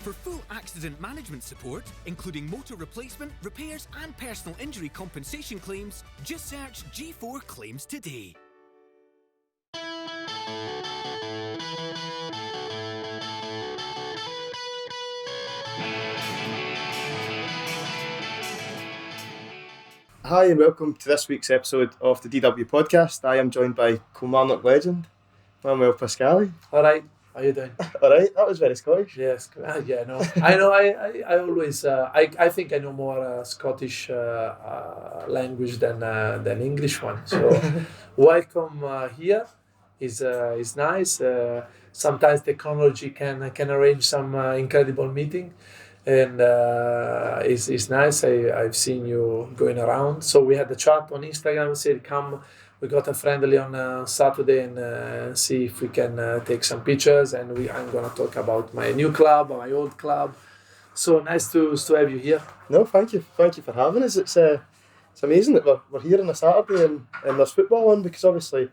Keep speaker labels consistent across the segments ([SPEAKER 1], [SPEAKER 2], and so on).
[SPEAKER 1] For full accident management support, including motor replacement, repairs and personal injury compensation claims, just search G4 Claims today.
[SPEAKER 2] Hi and welcome to this week's episode of the DW podcast. I am joined by Kilmarnock legend, Manuel Pascali.
[SPEAKER 3] Alright, how you doing?
[SPEAKER 2] Alright, that was very Scottish.
[SPEAKER 3] Yes, yeah, no. I always, I think I know more Scottish language than English one. So welcome here is nice. Sometimes technology can arrange some incredible meeting. And it's nice. I've seen you going around. So we had the chat on Instagram. Said come. We got a friendly on Saturday and see if we can take some pictures. And I'm gonna talk about my new club, my old club. So nice to have you here.
[SPEAKER 2] No, thank you for having us. It's amazing that we're here on a Saturday and there's football on, because obviously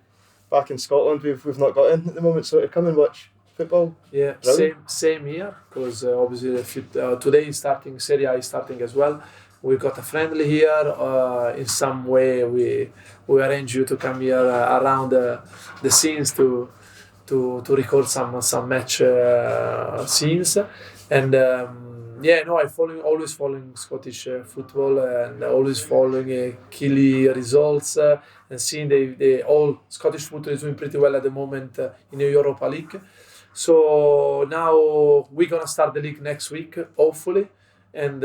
[SPEAKER 2] back in Scotland we've not got in at the moment. So to come and watch football.
[SPEAKER 3] Yeah, same here, because obviously today is starting, Serie A is starting as well. We got a friendly here. In some way we arrange you to come here around the scenes to record some match scenes. And I always following Scottish football and always following Killie results and seeing the all Scottish football is doing pretty well at the moment in the Europa League. So now we're gonna start the league next week, hopefully, and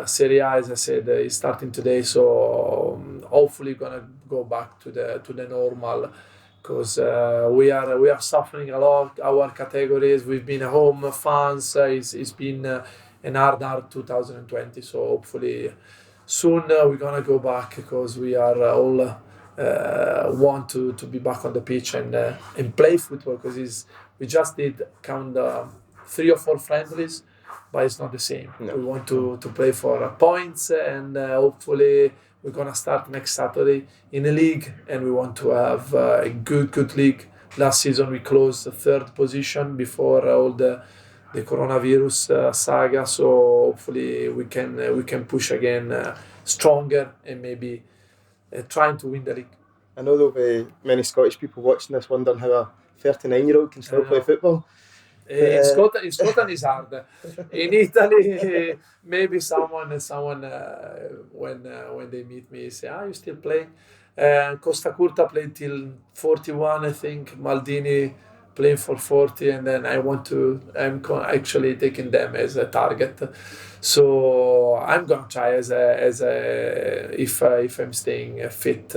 [SPEAKER 3] Serie A, as I said, is starting today. So hopefully gonna go back to the normal, because we are suffering a lot. Our categories, we've been home fans. It's been an hard 2020. So hopefully soon we're gonna go back, because we are all want to be back on the pitch and play football, because we just did count 3 or 4 friendlies, but it's not the same. No. We want to play for points, and hopefully we're gonna start next Saturday in a league, and we want to have a good league. Last season we closed the 3rd position before all the coronavirus saga, so hopefully we can push again stronger and maybe trying to win the league.
[SPEAKER 2] I know there'll be many Scottish people watching this wondering how a 39-year-old can still play football.
[SPEAKER 3] In Scotland is hard. In Italy, maybe someone when they meet me say, "You still playing?" Costa Curta played till 41, I think. Maldini playing for 40, and then I'm actually taking them as a target. So I'm gonna try if I'm staying fit,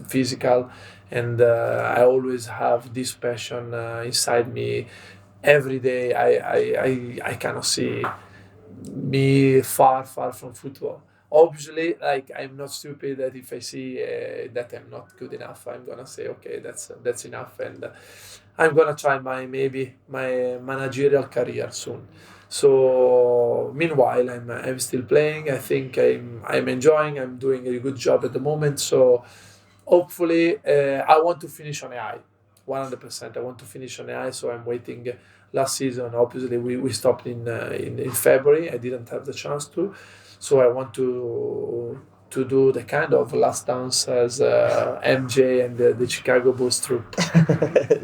[SPEAKER 3] physical, and I always have this passion inside me. Every day I cannot see me far from football. Obviously, like, I'm not stupid that if I see that I'm not good enough, I'm gonna say, okay, that's enough, and I'm gonna try my managerial career soon. So meanwhile, I'm still playing. I think I'm enjoying. I'm doing a good job at the moment. So hopefully, I want to finish on a high, 100%. I want to finish on a high. So I'm waiting. Last season, obviously, we stopped in February. I didn't have the chance to. So I want to do the kind of last dance as MJ and the Chicago Bulls troupe.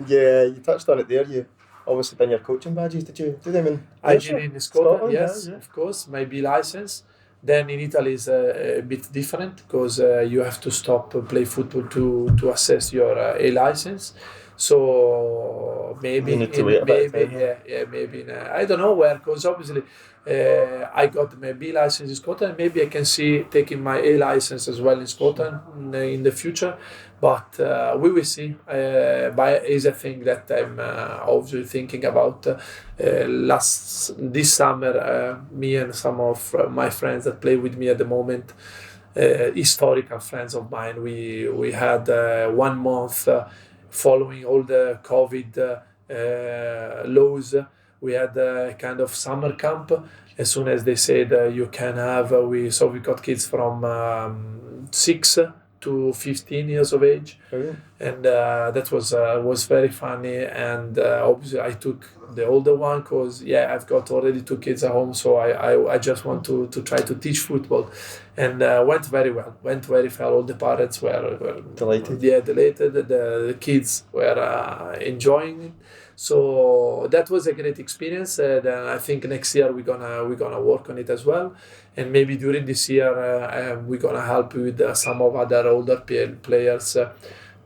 [SPEAKER 2] Yeah, you touched on it there. You obviously done your coaching badges. Did you do them in Ayrshire?
[SPEAKER 3] I did in Scotland, yes, yeah. Of course. My B license. Then in Italy is a bit different, because you have to stop play football to assess your A license. So maybe I don't know where, because obviously I got my B license in Scotland. Maybe I can see taking my A license as well in Scotland in the future, but we will see. But it's a thing that I'm obviously thinking about. This summer, me and some of my friends that play with me at the moment, historical friends of mine, we had 1 month. Following all the COVID laws, we had a kind of summer camp. As soon as they said you can have, we got kids from 6 to 15 years of age, and that was very funny. And obviously, I took the older one, because I've got already 2 kids at home, so I just want to try to teach football, and went very well, went very well. All the parents were
[SPEAKER 2] Delighted.
[SPEAKER 3] Delighted. The kids were enjoying it. So that was a great experience, and I think next year we're gonna work on it as well, and maybe during this year we're gonna help with some of other older players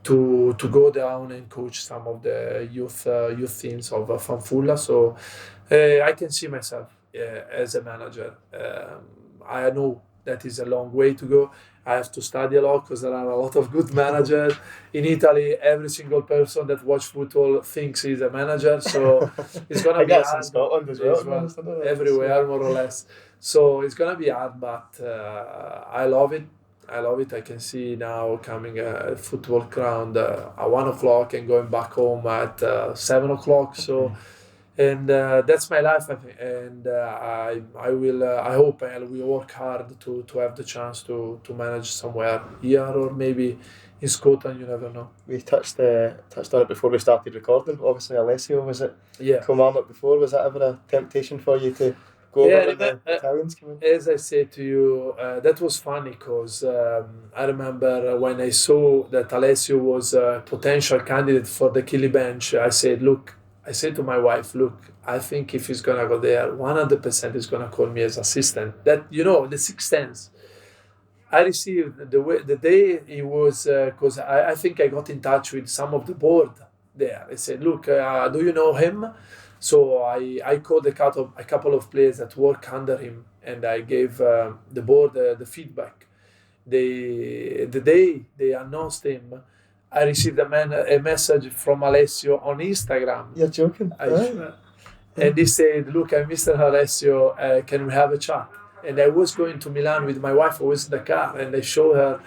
[SPEAKER 3] to go down and coach some of the youth teams of Fanfula. So I can see myself as a manager. I know that is a long way to go. I have to study a lot because there are a lot of good managers. In Italy, every single person that watches football thinks he's a manager. So it's going to be hard.
[SPEAKER 2] In Scotland as well.
[SPEAKER 3] Everywhere, more or less. So it's going to be hard, but I love it. I can see now coming a football ground at 1 o'clock and going back home at 7 o'clock. So. And that's my life, I think. And I will. I hope I will work hard to have the chance to manage somewhere here or maybe in Scotland. You never know.
[SPEAKER 2] We touched on it before we started recording. Obviously, Alessio was at Kilmarnock before. Was that ever a temptation for you to go over when the Italians came in?
[SPEAKER 3] As I said to you, that was funny because I remember when I saw that Alessio was a potential candidate for the Killie bench. I said to my wife, look, I think if he's going to go there, 100% he's going to call me as assistant. That, the sixth sense. I received the day he was, because I think I got in touch with some of the board there. I said, look, do you know him? So I called a couple of players that work under him, and I gave the board the feedback. The day they announced him, I received a message from Alessio on Instagram.
[SPEAKER 2] You're joking?
[SPEAKER 3] And he said, look, I'm Mr. Alessio, can we have a chat? And I was going to Milan with my wife, I was in the car, and I showed her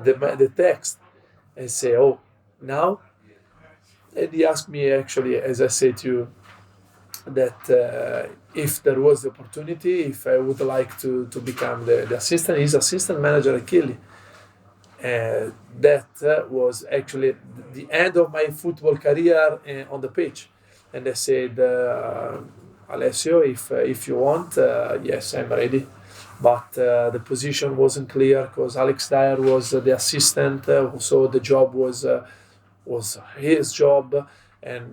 [SPEAKER 3] the text. And say, oh, now? And he asked me, actually, as I said to you, that if there was the opportunity, if I would like to become the assistant, he's assistant manager at Killie. That was actually the end of my football career on the pitch, and I said, Alessio, if you want, yes, I'm ready. But the position wasn't clear because Alex Dyer was the assistant, so the job was his job, and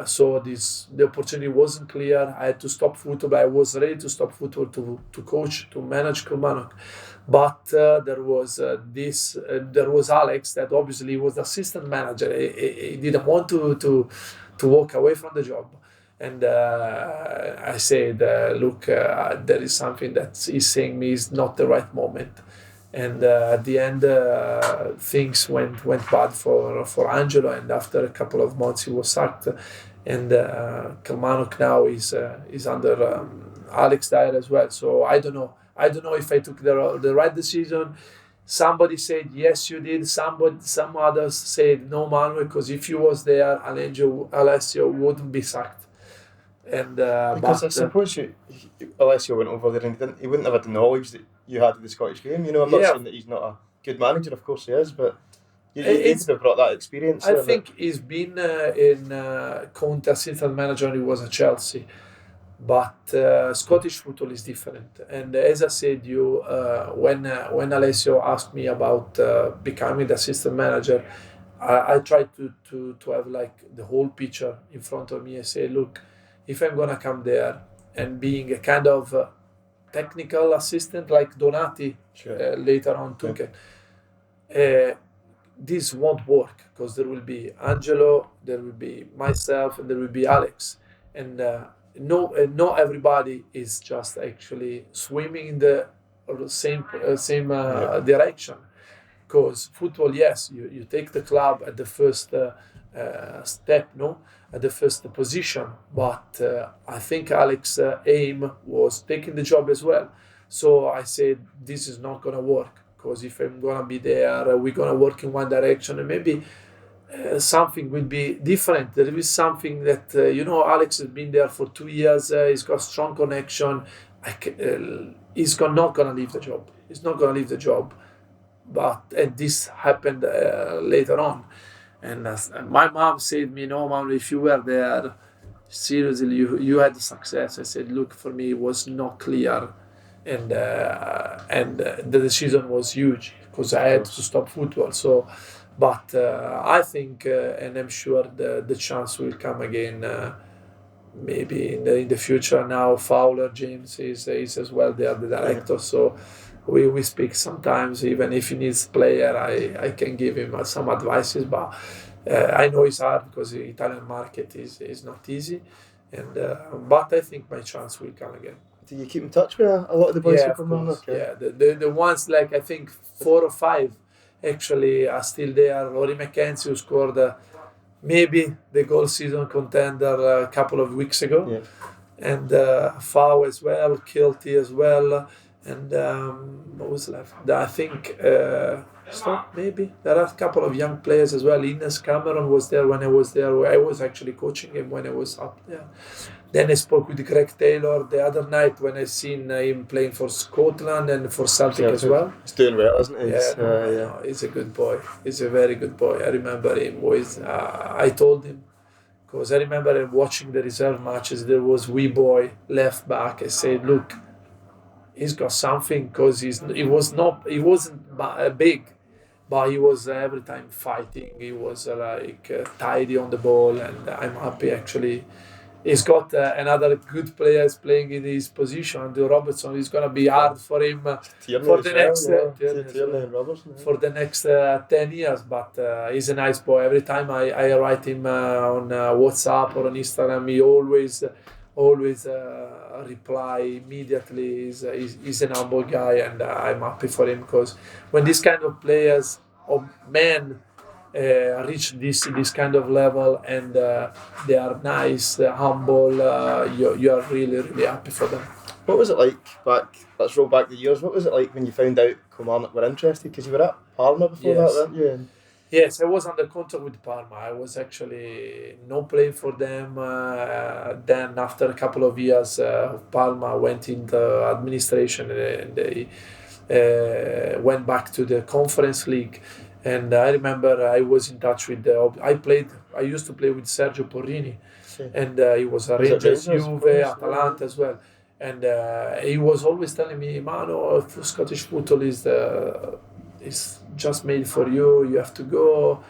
[SPEAKER 3] so the opportunity wasn't clear. I had to stop football. I was ready to stop football to coach, to manage Kilmarnock. But there was Alex that obviously was the assistant manager. He didn't want to walk away from the job, and I said, look, there is something that he's saying me is not the right moment, and at the end things went bad for Angelo, and after a couple of months he was sacked, and Kilmarnock now is under Alex Dyer as well. So I don't know if I took the right decision. Somebody said yes, you did. Some others said no, Manuel, because if you was there, Angelo Alessio wouldn't be sacked. And
[SPEAKER 2] because I suppose Alessio went over there and he wouldn't have had the knowledge that you had of the Scottish game. I'm not saying that he's not a good manager. Of course he is, but you need to have brought that experience.
[SPEAKER 3] I think he's been in Conte assistant manager when he was at Chelsea. But Scottish football is different, and as I said, when Alessio asked me about becoming the assistant manager, I tried to have like the whole picture in front of me and say, look, if I'm gonna come there and being a kind of technical assistant like Donati later on took it, this won't work because there will be Angelo, there will be myself, and there will be Alex, and not everybody is just actually swimming in the same direction. Because football, yes, you take the club at the first step, at the first position. But I think Alex's aim was taking the job as well. So I said, this is not going to work. Because if I'm going to be there, we're going to work in one direction, and maybe something will be different. There is something that, Alex has been there for 2 years. He's got strong connection. He's not going to leave the job. He's not going to leave the job. And this happened later on. And my mom said to me, no, Mom, if you were there, seriously, you had the success. I said, look, for me, it was not clear, and the decision was huge because I had to stop football. So, but I think, and I'm sure the chance will come again. Maybe in the future. Now Fowler James is as well. They are the director, so we speak sometimes. Even if he needs player, I can give him some advices. But I know it's hard because the Italian market is not easy. And but I think my chance will come again.
[SPEAKER 2] Do you keep in touch with a lot of the boys from Kilmarnock?
[SPEAKER 3] Yeah, the ones like I think 4 or 5 actually are still there. Rory McKenzie, who scored maybe the goal season contender a couple of weeks ago, and Fau as well, Kiltie as well, and what was left? I think maybe there are a couple of young players as well. Ines Cameron was there when I was there. I was actually coaching him when I was up there. Then I spoke with Greg Taylor the other night when I seen him playing for Scotland and for Celtic as well.
[SPEAKER 2] He's doing well, isn't he?
[SPEAKER 3] No, he's a good boy. He's a very good boy. I remember him. I told him, because I remember him watching the reserve matches. There was wee boy left back. I said, look, he's got something because he wasn't big, but he was every time fighting. He was tidy on the ball, and I'm happy actually. He's got another good players playing in his position. Andrew Robertson is going to be hard for him for the next 10 years. But he's a nice boy. Every time I write him on WhatsApp or on Instagram, he always reply immediately. He's an humble guy, and I'm happy for him because when these kind of players or men reach this kind of level and they are nice, humble, you are really, really happy for them.
[SPEAKER 2] What was it like let's roll back the years, what was it like when you found out Kilmarnock were interested? Because you were at Parma before that, weren't you?
[SPEAKER 3] Yes, I was under contract with Parma. I was actually not playing for them. Then after a couple of years, Parma went into administration and they went back to the Conference League. And I remember I was in touch with I used to play with Sergio Porrini, and he was a Rangers, Juve, Atalanta as well. And he was always telling me, Mano, Scottish football is just made for you. You have to go.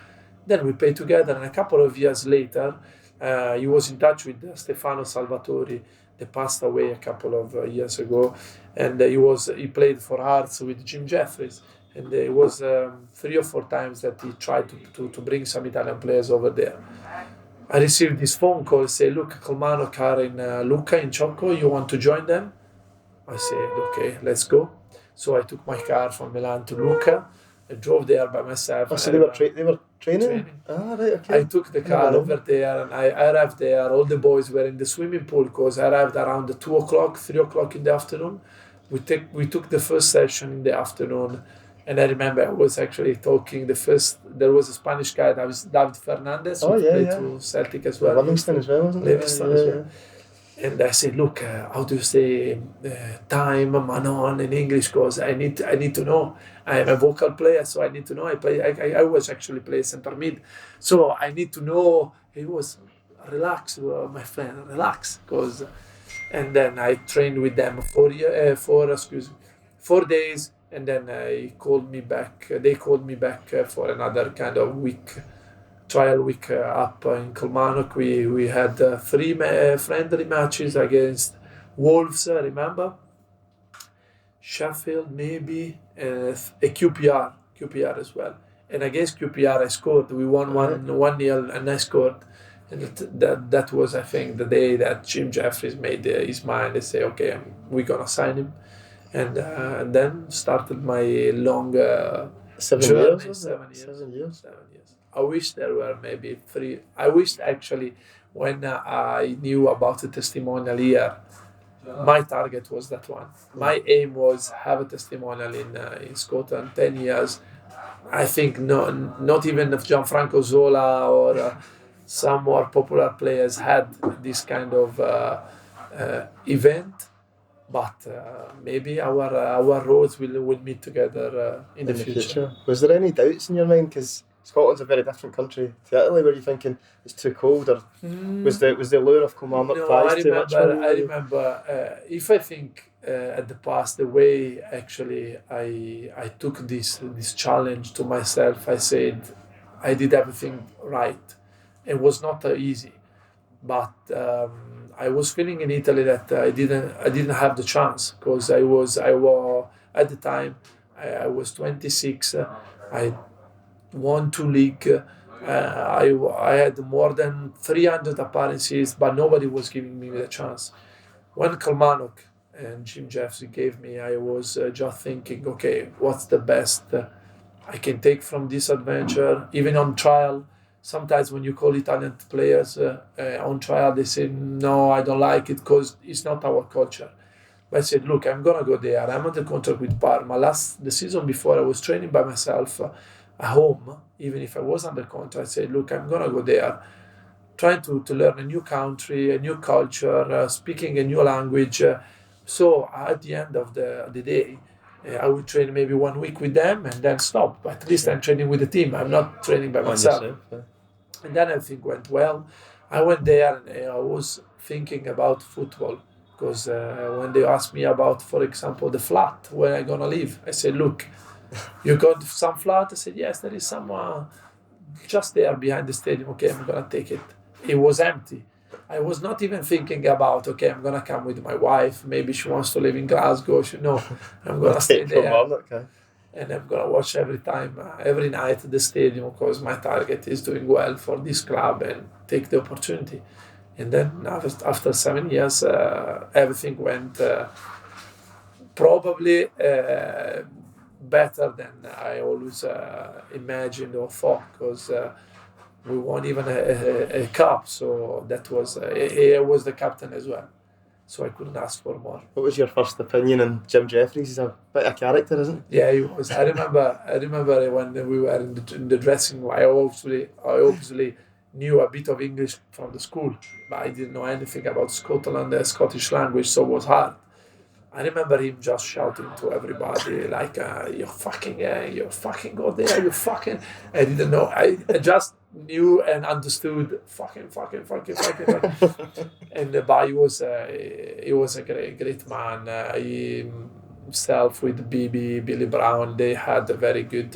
[SPEAKER 3] Then we played together, and a couple of years later, he was in touch with Stefano Salvatori. They passed away a couple of years ago, and he played for Hearts with Jim Jeffries. And it was 3 or 4 times that he tried to bring some Italian players over there. I received this phone call, say, look, Kilmarnock are in Lucca, in Ciocco, you want to join them? I said, okay, let's go. So I took my car from Milan to Lucca. I drove there by myself.
[SPEAKER 2] Oh, so they were training? Ah, right, okay.
[SPEAKER 3] I took the car over there and I arrived there. All the boys were in the swimming pool because I arrived around 2 o'clock, 3 o'clock in the afternoon. We took the first session in the afternoon. And I remember I was actually talking there was a Spanish guy, that was David Fernandez, who played to Celtic as well.
[SPEAKER 2] Livingston as well, wasn't it?
[SPEAKER 3] Livingston as well. And I said, look, how do you say time, Manon in English? Because I need to know. I am a vocal player, so I need to know. I was actually playing centre mid. So I need to know. He was, relax, my friend, relax. And then I trained with them 4 days. And then they called me back for another kind of trial week up in Kilmarnock. We had 3 friendly matches against Wolves, remember? Sheffield, maybe, a QPR as well. And against QPR I scored. We won 1-0 and I scored. And that was, I think, the day that Jim Jeffries made his mind. They say, okay, we're going to sign him. And then started my long
[SPEAKER 2] 7
[SPEAKER 3] journey.
[SPEAKER 2] years.
[SPEAKER 3] 7 years.
[SPEAKER 2] 7 years.
[SPEAKER 3] 7 years. I wish there were maybe 3. I wished actually when I knew about the testimonial year, my target was that one. My aim was have a testimonial in Scotland, 10 years. I think not even if Gianfranco Zola or some more popular players had this kind of event. But maybe our roads will meet together in the future.
[SPEAKER 2] Was there any doubts in your mind? Because Scotland's a very different country to Italy. Were you thinking it's too cold, or was the lure of Kilmarnock prize too much for you?
[SPEAKER 3] I remember. If I think at the past, the way actually I took this challenge to myself, I said I did everything right. It was not easy, but I was feeling in Italy that I didn't have the chance, because I was at the time I was 26. I won 2 league. I had more than 300 appearances, but nobody was giving me the chance. When Kilmarnock and Jim Jeffrey gave me, I was just thinking, okay, what's the best I can take from this adventure? Even on trial, sometimes when you call Italian players on trial, they say, no, I don't like it because it's not our culture. But I said, look, I'm going to go there. I'm on the contract with Parma. The season before, I was training by myself at home, even if I was under contract. I said, look, I'm going to go there, trying to learn a new country, a new culture, speaking a new language. So at the end of the day, I would train maybe 1 week with them and then stop. But at least I'm training with the team. I'm not training by myself. And then everything went well. I went there and I was thinking about football. Because when they asked me about, for example, the flat, where I'm going to live, I said, look, you got some flat? I said, yes, there is some just there behind the stadium. Okay, I'm going to take it. It was empty. I was not even thinking about, okay, I'm going to come with my wife. Maybe she wants to live in Glasgow. No, I'm going to stay there. And I'm going to watch every night at the stadium, because my target is doing well for this club and take the opportunity. And then after 7 years, everything went probably better than I always imagined or thought, because we won even a cup. So that was I was the captain as well. So I couldn't ask for more.
[SPEAKER 2] What was your first opinion on Jim Jeffries? He's a bit of a character, isn't he?
[SPEAKER 3] Yeah, he was. I remember when we were in the dressing room. I obviously knew a bit of English from the school, but I didn't know anything about Scotland, the Scottish language, so it was hard. I remember him just shouting to everybody, like, you fucking go there, you fucking... I didn't know. I just knew and understood, fucking. And but he was a great man. He himself with Billy Brown, they had a very good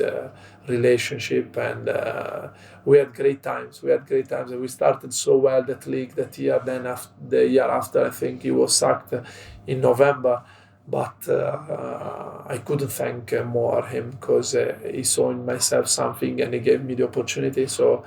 [SPEAKER 3] relationship, and we had great times. And we started so well that league that year. Then the year after, I think he was sacked in November. But I couldn't thank more him, because he saw in myself something and he gave me the opportunity. So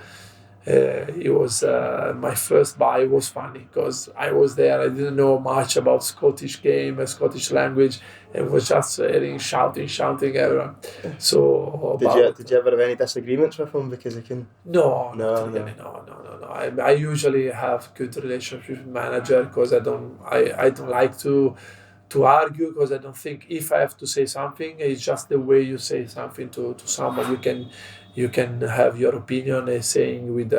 [SPEAKER 3] it was my first, but it was funny because I was there. I didn't know much about Scottish game, Scottish language. It was just shouting everyone. So
[SPEAKER 2] did you ever have any disagreements with him because he can?
[SPEAKER 3] No. I usually have good relationship with manager, because I don't like to argue, because I don't think if I have to say something, it's just the way you say something to someone. You can have your opinion saying with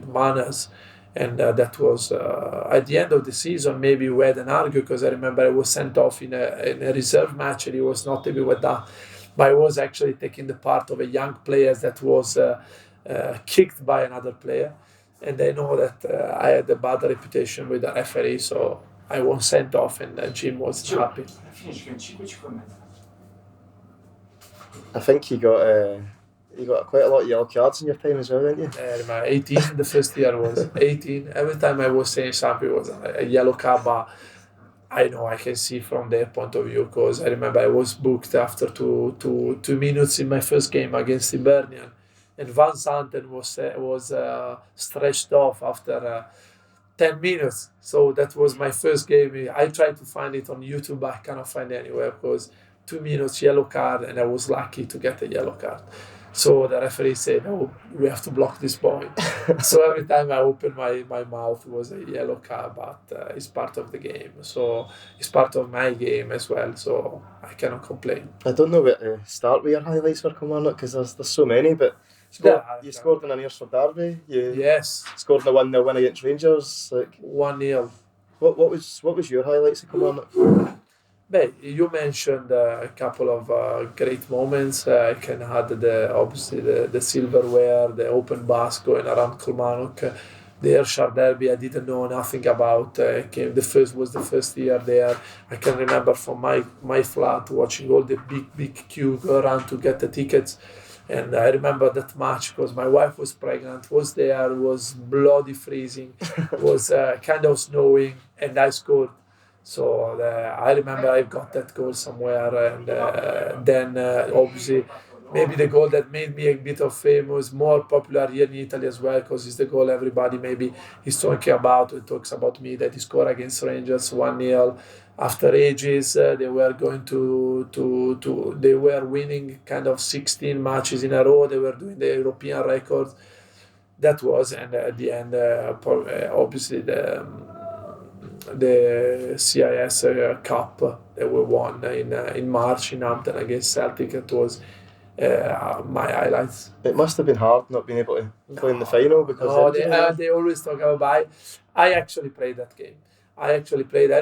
[SPEAKER 3] manners. And that was at the end of the season. Maybe we had an argue, because I remember I was sent off in a reserve match, and he was not happy with that. But I was actually taking the part of a young player that was kicked by another player, and I know that I had a bad reputation with the referee, so I was sent off, and Jim was happy.
[SPEAKER 2] I think you got quite a lot of yellow cards in your time as well, didn't you?
[SPEAKER 3] I remember 18, the first year was 18. Every time I was saying something, it was a yellow card, but I know I can see from their point of view, because I remember I was booked after two minutes in my first game against Hibernian, and Van Zanten was stretched off after 10 minutes. So that was my first game. I tried to find it on YouTube, but I cannot find it anywhere, because 2 minutes yellow card, and I was lucky to get a yellow card. So the referee said, "Oh, we have to block this point." So every time I opened my mouth, it was a yellow card, but it's part of the game. So it's part of my game as well. So I cannot complain.
[SPEAKER 2] I don't know where to start with your highlights for Kilmarnock, because there's so many, but you scored in an Ayrshire derby.
[SPEAKER 3] Yes.
[SPEAKER 2] Scored in a 1-0 win against Rangers.
[SPEAKER 3] 1-0.
[SPEAKER 2] What was your highlights of Kilmarnock?
[SPEAKER 3] But you mentioned a couple of great moments. I can add obviously the silverware, the open bus going around Kilmarnock, the Ayrshire derby. I didn't know nothing about. Was the first year there. I can remember from my flat watching all the big queue go around to get the tickets. And I remember that match because my wife was pregnant, was there, was bloody freezing, was kind of snowing, and I scored. So I remember I got that goal somewhere, and then obviously maybe the goal that made me a bit of famous, more popular here in Italy as well, because it's the goal everybody maybe is talking about. It talks about me that he scored against Rangers 1-0 after ages. They were going they were winning kind of 16 matches in a row. They were doing the European records. That was, and at the end, obviously the CIS Cup that we won in March in Hampton against Celtic. It was my highlights.
[SPEAKER 2] It must have been hard not being able to play in the final because
[SPEAKER 3] they always talk about. I actually played that game. I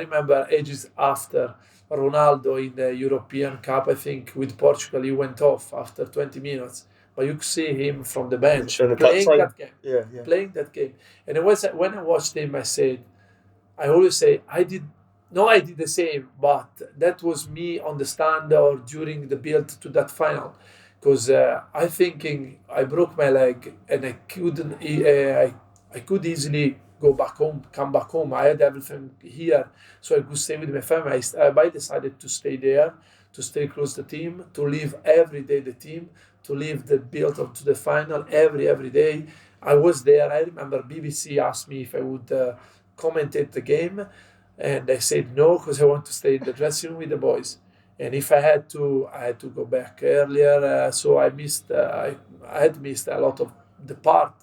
[SPEAKER 3] remember ages after Ronaldo in the European Cup. I think with Portugal he went off after 20 minutes. But you could see him from the bench playing that game.
[SPEAKER 2] Yeah.
[SPEAKER 3] Playing that game. And it was when I watched him, I always say I did the same, but that was me on the stand or during the build to that final, because I thinking I broke my leg and I couldn't. I could easily come back home. I had everything here, so I could stay with my family. I decided to stay there, to stay close to the team, to live every day the team, to live the build up to the final every day. I was there. I remember BBC asked me if I would commentate the game, and I said no because I want to stay in the dressing room with the boys. And if I had to go back earlier. So I had missed a lot of the part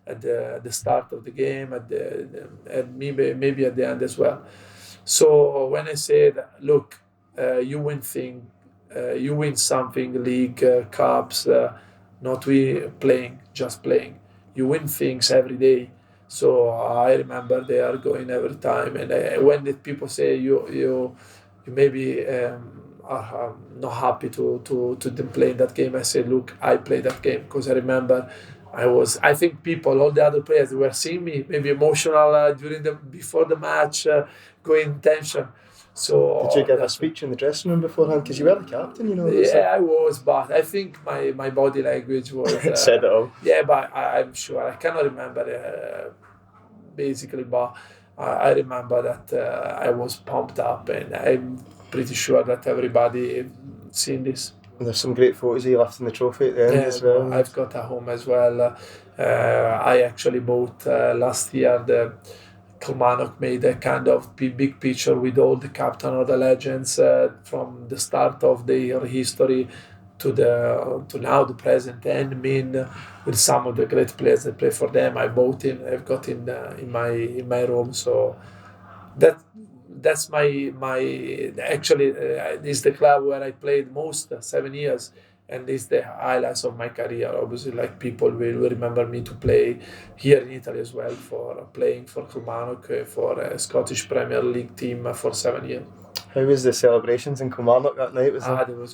[SPEAKER 3] at the start of the game, and maybe at the end as well. So when I said, look, you win something, league, cups, not we playing, just playing. You win things every day. So I remember they are going every time, and when the people say you maybe are not happy to play in that game, I said, look, I played that game because I remember I think all the other players, they were seeing me maybe emotional before the match, going tension. So
[SPEAKER 2] did you give a speech in the dressing room beforehand? Because you were the captain,
[SPEAKER 3] Yeah, I was, but I think my body language was
[SPEAKER 2] said it all.
[SPEAKER 3] Yeah, but I'm sure I cannot remember basically, but I remember that I was pumped up, and I'm pretty sure that everybody seen this.
[SPEAKER 2] And there's some great photos of you lifting the trophy at the end as well.
[SPEAKER 3] I've got at home as well. I actually bought last year the Kilmarnock made a kind of big picture with all the captain or the legends from the start of their history to now the present, and with some of the great players that play for them. I bought it. I've got it in my room. So that's my actually this is the club where I played most 7 years. And this is the highlights of my career. Obviously, like people will remember me to play here in Italy as well, for playing for Kilmarnock, for a Scottish Premier League team for 7 years.
[SPEAKER 2] How was the celebrations in Kilmarnock that night?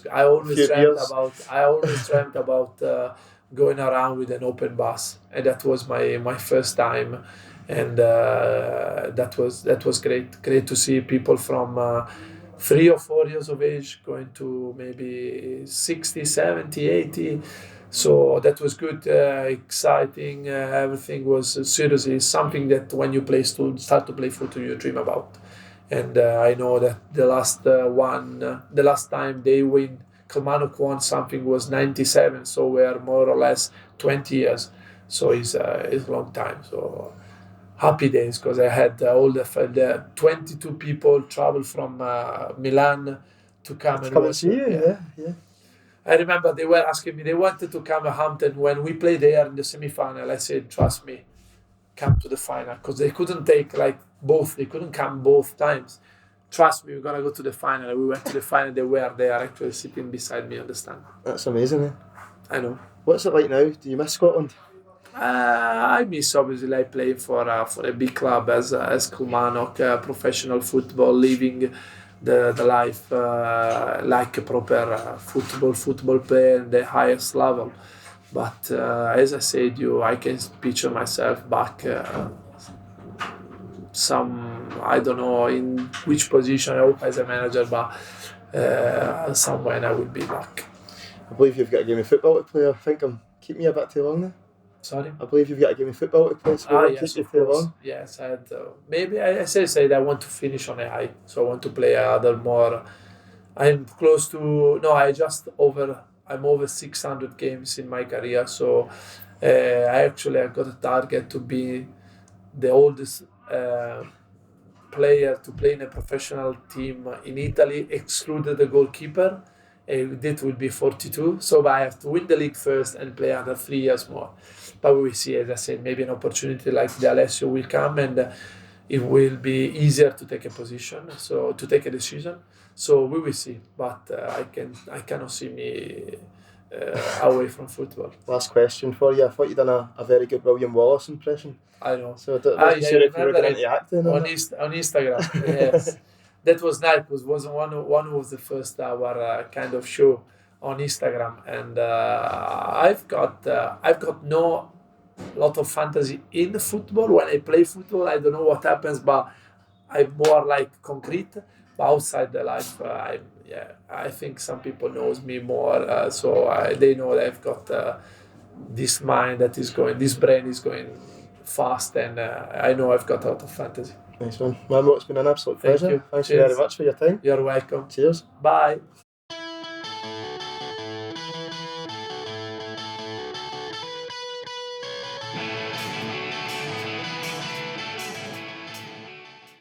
[SPEAKER 3] I always dreamt about going around with an open bus, and that was my first time, and that was great to see people from 3 or 4 years of age going to maybe 60, 70, 80. So that was good, exciting. Everything was seriously something that when you start to play football, you dream about. And I know that the last time they win, Kilmarnock won something was 97. So we're more or less 20 years. So it's a long time. So happy days, because I had all the 22 people travel from Milan to come
[SPEAKER 2] and see you. Yeah.
[SPEAKER 3] I remember they were asking me, they wanted to come to Hampton when we played there in the semi-final. I said, trust me, come to the final, because they couldn't take they couldn't come both times. Trust me, we're going to go to the final. We went to the final, they were there actually sitting beside me on the stand.
[SPEAKER 2] That's amazing,
[SPEAKER 3] I know.
[SPEAKER 2] What's it like now? Do you miss Scotland?
[SPEAKER 3] I miss obviously playing for a big club as Kilmarnock, professional football, living the life like a proper football player in the highest level. But as I said, I can picture myself back I don't know in which position. I hope as a manager, but somewhere I will be back.
[SPEAKER 2] I believe you've got a game of football to play. I think I'm keeping you a bit too long now.
[SPEAKER 3] Sorry?
[SPEAKER 2] I believe you've got a game of football to play, so I won't
[SPEAKER 3] Yes,
[SPEAKER 2] keep you
[SPEAKER 3] of
[SPEAKER 2] too
[SPEAKER 3] course.
[SPEAKER 2] long.
[SPEAKER 3] Yes, I had. Maybe I said I want to finish on a high, so I want to play other more. I'm close to I'm over 600 games in my career, so I got a target to be the oldest player to play in a professional team in Italy, excluded the goalkeeper. That will be 42. So I have to win the league first and play under 3 years more. But we will see, as I said, maybe an opportunity like the Alessio will come and it will be easier to take a position, so to take a decision. So we will see. But I cannot see me away from football.
[SPEAKER 2] Last question for you. I thought you'd done a very good William Wallace impression.
[SPEAKER 3] I know.
[SPEAKER 2] So I wasn't sure if you were going into acting
[SPEAKER 3] on Instagram. Yes. That was nice because it was one of the first our kind of show on Instagram, and I've got no lot of fantasy in football. When I play football, I don't know what happens, but I'm more like concrete. But outside the life, I think some people knows me more, so they know that I've got this mind that is going, this brain is going fast, and I know I've got a lot of fantasy.
[SPEAKER 2] Nice one. Manuel, it's been an absolute pleasure.
[SPEAKER 3] Thank you.
[SPEAKER 2] Thanks very much for your time.
[SPEAKER 3] You're welcome.
[SPEAKER 2] Cheers.
[SPEAKER 3] Bye.